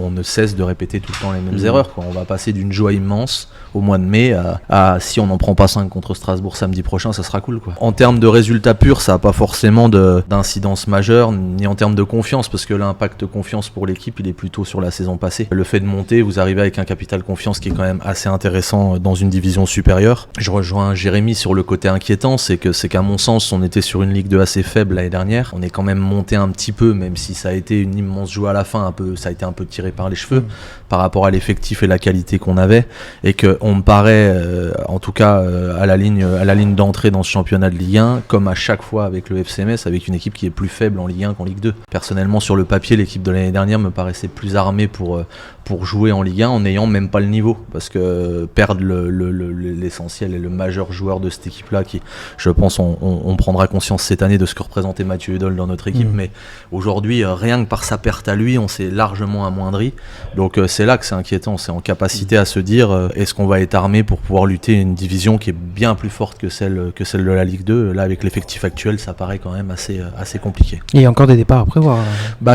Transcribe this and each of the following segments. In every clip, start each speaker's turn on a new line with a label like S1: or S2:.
S1: on ne cesse de répéter tout le temps les mêmes erreurs, quoi. On va passer d'une joie immense au mois de mai à si on n'en prend pas 5 contre Strasbourg samedi prochain, ça sera cool, quoi. En termes de résultats purs, ça n'a pas forcément d'incidence majeure, ni en termes de confiance, parce que l'impact confiance pour l'équipe, il est plutôt sur la saison passée. Le fait de monter, vous arrivez avec un capital confiance qui est quand même assez intéressant dans une division supérieure. Je rejoins Jérémy sur le côté inquiétant, c'est qu'à mon sens, on était sur une Ligue 2 assez faible l'année dernière. On est quand même monté un petit peu, même si ça a été une immense joie à la fin, ça a été un peu tiré par les cheveux par rapport à l'effectif et la qualité qu'on avait, et qu'on me paraît, en tout cas à la ligne d'entrée dans ce championnat de Ligue 1, comme à chaque fois avec le FC Metz, avec une équipe qui est plus faible en Ligue 1 qu'en Ligue 2. Personnellement, sur le papier, l'équipe de l'année dernière me paraissait plus armée pour jouer en Ligue 1 en n'ayant même pas le niveau, parce que perdre l'essentiel et le majeur joueur de cette équipe-là, qui, je pense, on prendra conscience cette année de ce que représentait Mathieu Hudol dans notre équipe, mais aujourd'hui, rien que par sa perte à lui, on s'est largement amoindri. Donc c'est là que c'est inquiétant, c'est en capacité à se dire est-ce qu'on va être armé pour pouvoir lutter une division qui est bien plus forte que celle de la Ligue 2. Là, avec l'effectif actuel, ça paraît quand même assez compliqué.
S2: Et il y a encore des départs à prévoir.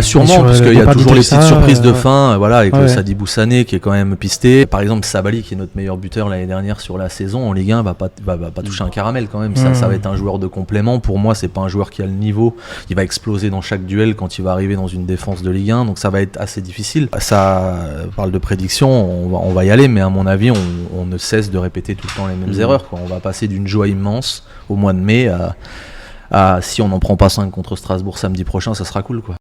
S1: Sûrement, parce qu'il y a toujours les petites surprises de fin, voilà, avec le Sadibou Sané qui est quand même pisté. Par exemple, Sabali, qui est notre meilleur buteur l'année dernière sur la saison en Ligue 1, va pas toucher un caramel quand même. Ça va être un joueur de complément. Pour moi, c'est pas un joueur qui a le niveau. Il va exploser dans chaque duel quand il va arriver dans une défense de Ligue 1, donc ça va être assez difficile. Ça parle de prédiction, on va y aller, mais à mon avis, on ne cesse de répéter tout le temps les mêmes erreurs, quoi. On va passer d'une joie immense au mois de mai à si on n'en prend pas 5 contre Strasbourg samedi prochain, ça sera cool, quoi.